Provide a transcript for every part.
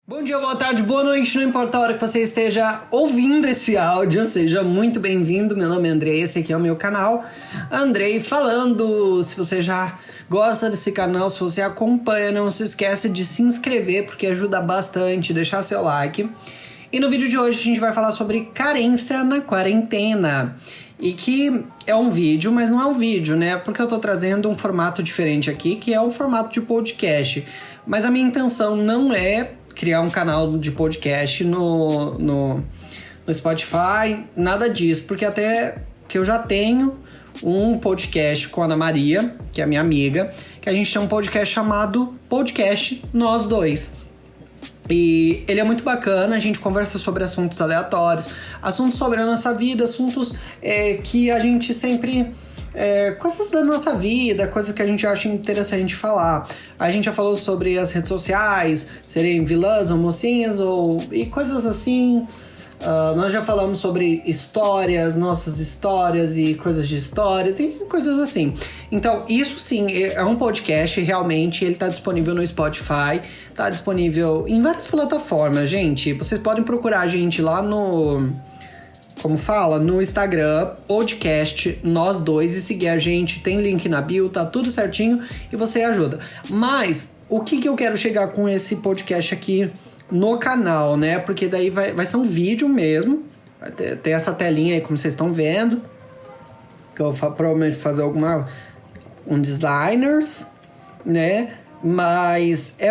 Bom dia, boa tarde, boa noite, não importa a hora que você esteja ouvindo esse áudio, seja muito bem-vindo. Meu nome é Andrei, esse aqui é o meu canal Andrei Falando. Se você já gosta desse canal, se você acompanha, não se esqueça de se inscrever, porque ajuda bastante, deixar seu like. E no vídeo de hoje a gente vai falar sobre carência na quarentena. E que é um vídeo, mas não é um vídeo, né? Porque eu tô trazendo um formato diferente aqui, que é o formato de podcast. Mas a minha intenção não é criar um canal de podcast no Spotify, nada disso, porque até que eu já tenho um podcast com a Ana Maria, que é minha amiga, que a gente tem um podcast chamado Podcast Nós Dois. E ele é muito bacana, a gente conversa sobre assuntos aleatórios, assuntos sobre a nossa vida, assuntos que a gente sempre... coisas da nossa vida, coisas que a gente acha interessante falar. A gente já falou sobre as redes sociais, serem vilãs ou mocinhas, e coisas assim. Nós já falamos sobre histórias, nossas histórias e coisas de histórias e coisas assim. Então, isso sim, é um podcast, realmente, ele tá disponível no Spotify, tá disponível em várias plataformas, gente. Vocês podem procurar a gente lá no Instagram, podcast Nós Dois, e seguir a gente, tem link na bio, tá tudo certinho e você ajuda. Mas, o que eu quero chegar com esse podcast aqui no canal, né? Porque daí vai ser um vídeo mesmo, vai ter essa telinha aí, como vocês estão vendo, que eu vou provavelmente fazer um designers, né? Mas é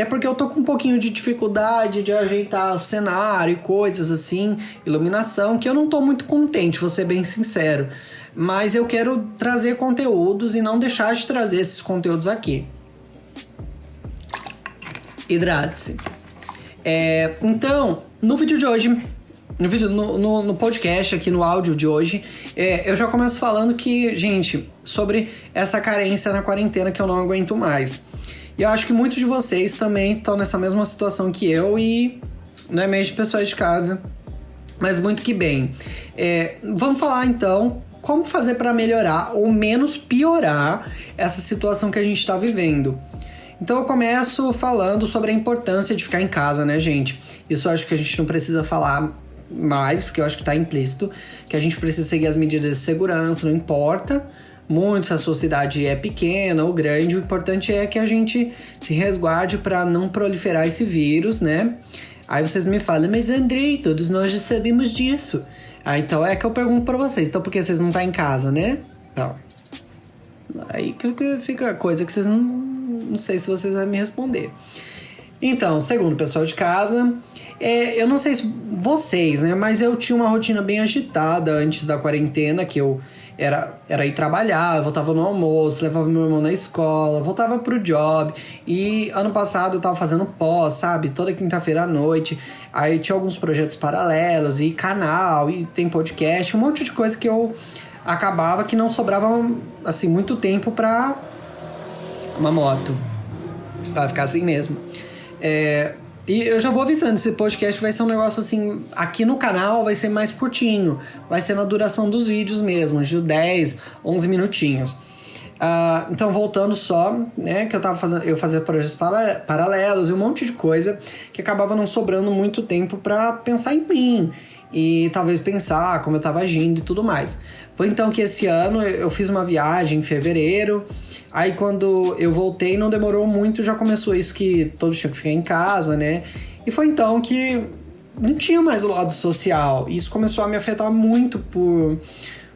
porque eu tô com um pouquinho de dificuldade de ajeitar cenário e coisas assim, iluminação, que eu não tô muito contente, vou ser bem sincero. Mas eu quero trazer conteúdos e não deixar de trazer esses conteúdos aqui. Hidrate-se. Então, no vídeo de hoje, no podcast aqui, no áudio de hoje, eu já começo falando que, gente, sobre essa carência na quarentena que eu não aguento mais. E eu acho que muitos de vocês também estão nessa mesma situação que eu e não é mesmo de pessoas de casa, mas muito que bem. Vamos falar então como fazer para melhorar ou menos piorar essa situação que a gente está vivendo. Então eu começo falando sobre a importância de ficar em casa, né, gente? Isso eu acho que a gente não precisa falar mais, porque eu acho que tá implícito, que a gente precisa seguir as medidas de segurança, não importa muito se a sua cidade é pequena ou grande, o importante é que a gente se resguarde para não proliferar esse vírus, né? Aí vocês me falam, mas Andrei, todos nós já sabemos disso. Então é que eu pergunto para vocês, então por que vocês não estão em casa, né? Então, aí que fica a coisa que vocês não sei se vocês vão me responder. Então, segundo o pessoal de casa, eu não sei se vocês, né? Mas eu tinha uma rotina bem agitada antes da quarentena, que eu era ir trabalhar, eu voltava no almoço, levava meu irmão na escola, voltava pro job. E ano passado eu tava fazendo pós, sabe? Toda quinta-feira à noite. Aí tinha alguns projetos paralelos, e canal, e tem podcast, um monte de coisa que eu acabava que não sobrava, assim, muito tempo pra uma moto. Vai ficar assim mesmo. E eu já vou avisando, esse podcast vai ser um negócio assim, aqui no canal vai ser mais curtinho, vai ser na duração dos vídeos mesmo, de 10, 11 minutinhos. Então, voltando só, né, que eu fazia projetos paralelos e um monte de coisa que acabava não sobrando muito tempo pra pensar em mim e talvez pensar como eu tava agindo e tudo mais. Foi então que esse ano eu fiz uma viagem em fevereiro. Aí quando eu voltei, não demorou muito, já começou isso que todos tinham que ficar em casa, né? E foi então que não tinha mais o lado social. E isso começou a me afetar muito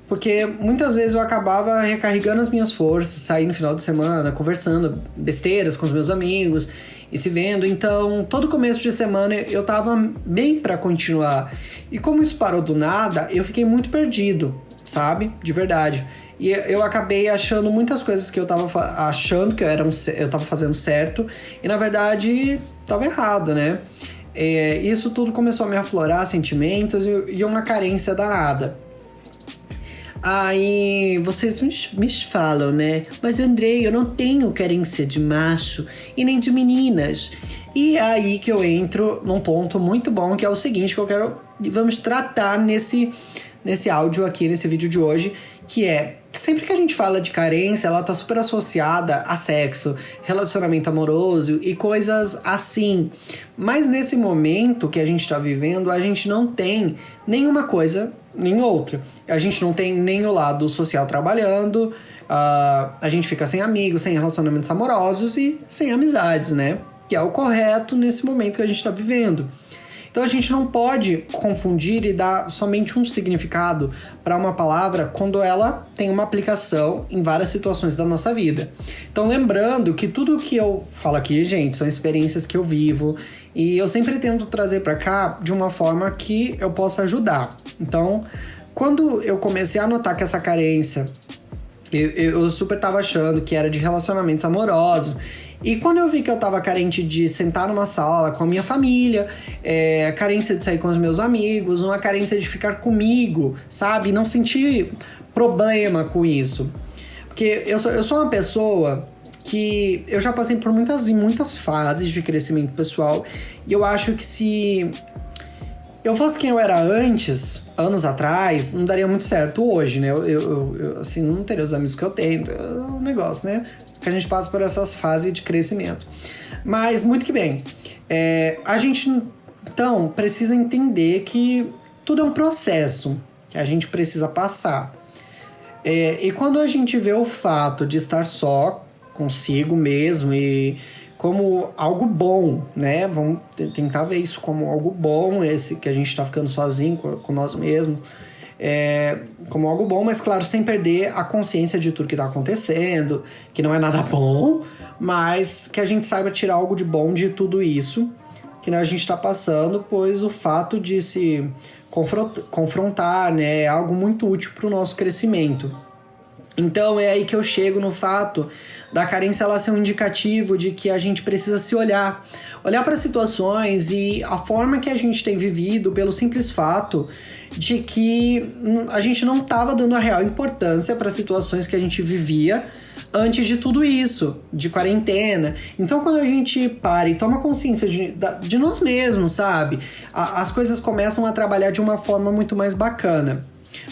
porque muitas vezes eu acabava recarregando as minhas forças, sair no final de semana, conversando besteiras com os meus amigos e se vendo. Então, todo começo de semana eu tava bem pra continuar. E como isso parou do nada, eu fiquei muito perdido, sabe? De verdade. E eu acabei achando muitas coisas que eu tava achando que eu tava fazendo certo e, na verdade, tava errado, né? Isso tudo começou a me aflorar sentimentos e uma carência danada. Aí vocês me falam, né? Mas Andrei, eu não tenho carência de macho e nem de meninas. E é aí que eu entro num ponto muito bom, que é o seguinte, vamos tratar nesse áudio aqui, nesse vídeo de hoje, que é sempre que a gente fala de carência, ela tá super associada a sexo, relacionamento amoroso e coisas assim. Mas nesse momento que a gente tá vivendo, a gente não tem nenhuma coisa nem outra. A gente não tem nem o lado social trabalhando, a gente fica sem amigos, sem relacionamentos amorosos e sem amizades, né? Que é o correto nesse momento que a gente tá vivendo. Então a gente não pode confundir e dar somente um significado para uma palavra quando ela tem uma aplicação em várias situações da nossa vida. Então lembrando que tudo que eu falo aqui, gente, são experiências que eu vivo e eu sempre tento trazer para cá de uma forma que eu possa ajudar. Então, quando eu comecei a notar que essa carência, eu super tava achando que era de relacionamentos amorosos. E quando eu vi que eu tava carente de sentar numa sala com a minha família, carência de sair com os meus amigos, uma carência de ficar comigo, sabe? Não sentir problema com isso. Porque eu sou uma pessoa que eu já passei por muitas fases de crescimento pessoal. E eu acho que se eu fosse quem eu era antes, anos atrás, não daria muito certo hoje, né? Eu assim, não teria os amigos que eu tenho. É um negócio, né? Que a gente passa por essas fases de crescimento. Mas, muito que bem. A gente, então, precisa entender que tudo é um processo que a gente precisa passar. E quando a gente vê o fato de estar só consigo mesmo e como algo bom, né? Vamos tentar ver isso como algo bom, esse que a gente tá ficando sozinho com nós mesmos. Como algo bom, mas claro, sem perder a consciência de tudo que tá acontecendo, que não é nada bom, mas que a gente saiba tirar algo de bom de tudo isso que a gente tá passando, pois o fato de se confrontar, né, é algo muito útil para o nosso crescimento. Então é aí que eu chego no fato da carência ela ser um indicativo de que a gente precisa se olhar para situações e a forma que a gente tem vivido pelo simples fato de que a gente não estava dando a real importância para as situações que a gente vivia antes de tudo isso, de quarentena. Então quando a gente para e toma consciência de nós mesmos, sabe? As coisas começam a trabalhar de uma forma muito mais bacana.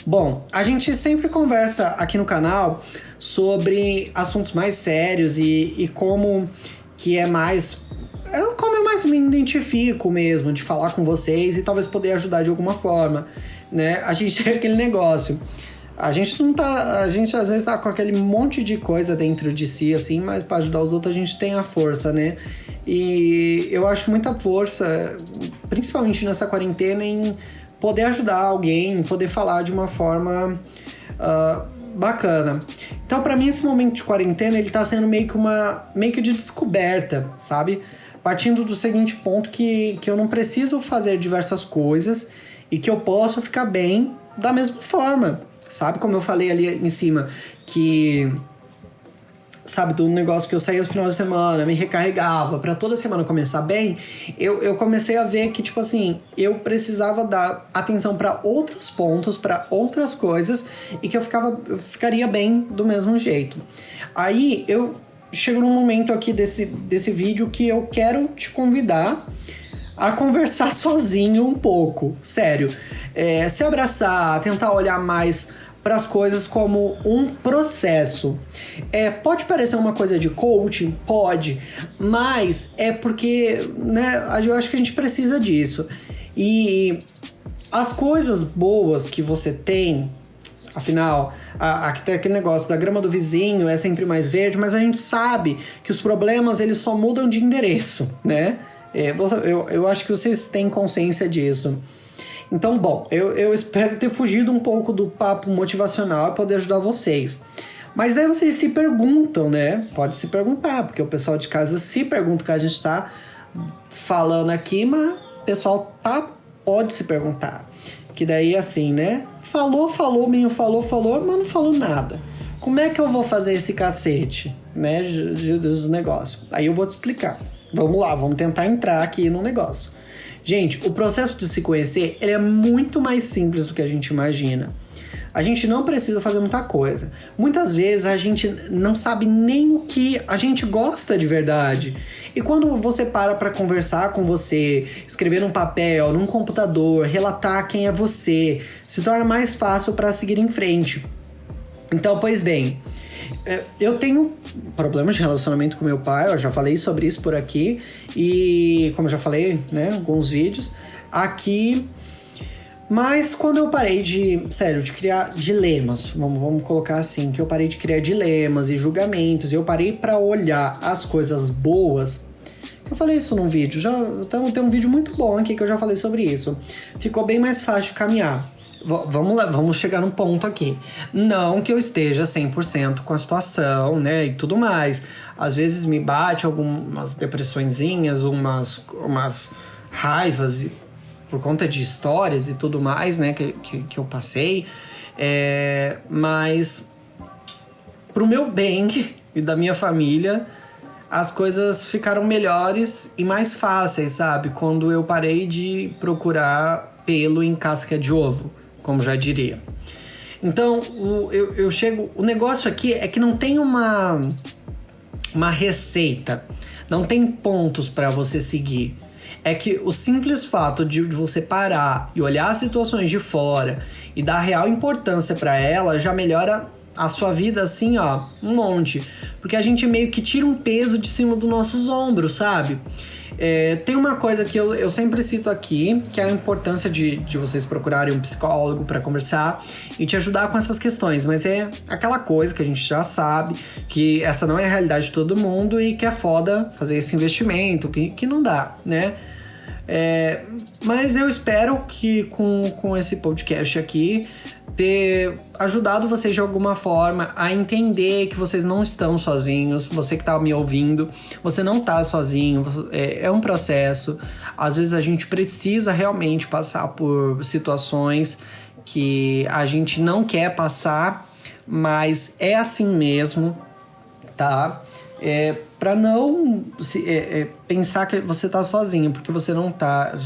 Bom, a gente sempre conversa aqui no canal sobre assuntos mais sérios e como que é mais... como eu mais me identifico mesmo, de falar com vocês e talvez poder ajudar de alguma forma, né? A gente tem aquele negócio... A gente não tá... A gente às vezes tá com aquele monte de coisa dentro de si, assim, mas para ajudar os outros a gente tem a força, né? E eu acho muita força, principalmente nessa quarentena, em poder ajudar alguém, poder falar de uma forma bacana. Então, para mim, esse momento de quarentena, ele tá sendo meio que de descoberta, sabe? Partindo do seguinte ponto que eu não preciso fazer diversas coisas e que eu posso ficar bem da mesma forma, sabe? Como eu falei ali em cima, que... Sabe, do negócio que eu saía no final de semana, me recarregava pra toda semana começar bem, eu comecei a ver que, tipo assim, eu precisava dar atenção pra outros pontos, pra outras coisas, e que eu ficaria bem do mesmo jeito. Aí, eu chego num momento aqui desse vídeo que eu quero te convidar a conversar sozinho um pouco, sério. Se abraçar, tentar olhar mais para as coisas como um processo. Pode parecer uma coisa de coaching? Pode, mas é porque, né, eu acho que a gente precisa disso. E as coisas boas que você tem, afinal, aqui tem aquele negócio da grama do vizinho é sempre mais verde, mas a gente sabe que os problemas eles só mudam de endereço, né? Eu acho que vocês têm consciência disso. Então, bom, eu espero ter fugido um pouco do papo motivacional e poder ajudar vocês. Mas daí vocês se perguntam, né? Pode se perguntar, porque o pessoal de casa se pergunta o que a gente tá falando aqui, mas o pessoal pode se perguntar. Que daí, assim, né? Falou, mas não falou nada. Como é que eu vou fazer esse cacete, né? Dos negócios. Aí eu vou te explicar. Vamos lá, vamos tentar entrar aqui no negócio. Gente, o processo de se conhecer, ele é muito mais simples do que a gente imagina. A gente não precisa fazer muita coisa. Muitas vezes a gente não sabe nem o que a gente gosta de verdade. E quando você para conversar com você, escrever num papel, num computador, relatar quem é você, se torna mais fácil para seguir em frente. Então, pois bem, eu tenho problemas de relacionamento com meu pai, eu já falei sobre isso por aqui, e como eu já falei, né, em alguns vídeos, aqui. Mas quando eu parei de criar dilemas, vamos colocar assim, que eu parei de criar dilemas e julgamentos, e eu parei pra olhar as coisas boas. Eu falei isso num vídeo, então tem um vídeo muito bom aqui que eu já falei sobre isso. Ficou bem mais fácil de caminhar. Vamos lá, vamos chegar num ponto aqui. Não que eu esteja 100% com a situação, né, e tudo mais. Às vezes me bate algumas depressõezinhas, umas raivas por conta de histórias e tudo mais, né, que eu passei. Mas pro meu bem e da minha família, as coisas ficaram melhores e mais fáceis, sabe? Quando eu parei de procurar pelo em casca de ovo, como já diria. Então, o negócio aqui é que não tem uma receita, não tem pontos para você seguir. É que o simples fato de você parar e olhar as situações de fora e dar real importância para ela já melhora a sua vida assim, ó, um monte. Porque a gente meio que tira um peso de cima dos nossos ombros, sabe? Tem uma coisa que eu sempre cito aqui, que é a importância de vocês procurarem um psicólogo para conversar e te ajudar com essas questões. Mas é aquela coisa que a gente já sabe, que essa não é a realidade de todo mundo e que é foda fazer esse investimento, que não dá, né? Mas eu espero que com esse podcast aqui ter ajudado vocês de alguma forma a entender que vocês não estão sozinhos. Você que tá me ouvindo, você não tá sozinho, é um processo. Às vezes a gente precisa realmente passar por situações que a gente não quer passar, mas é assim mesmo, tá? Para não pensar que você tá sozinho, porque você não tá.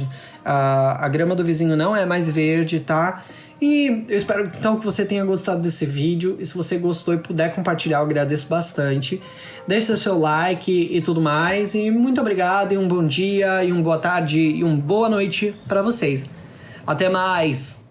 A grama do vizinho não é mais verde, tá? E eu espero então que você tenha gostado desse vídeo. E se você gostou e puder compartilhar, eu agradeço bastante. Deixe o seu like e tudo mais. E muito obrigado, e um bom dia, e uma boa tarde, e uma boa noite para vocês. Até mais!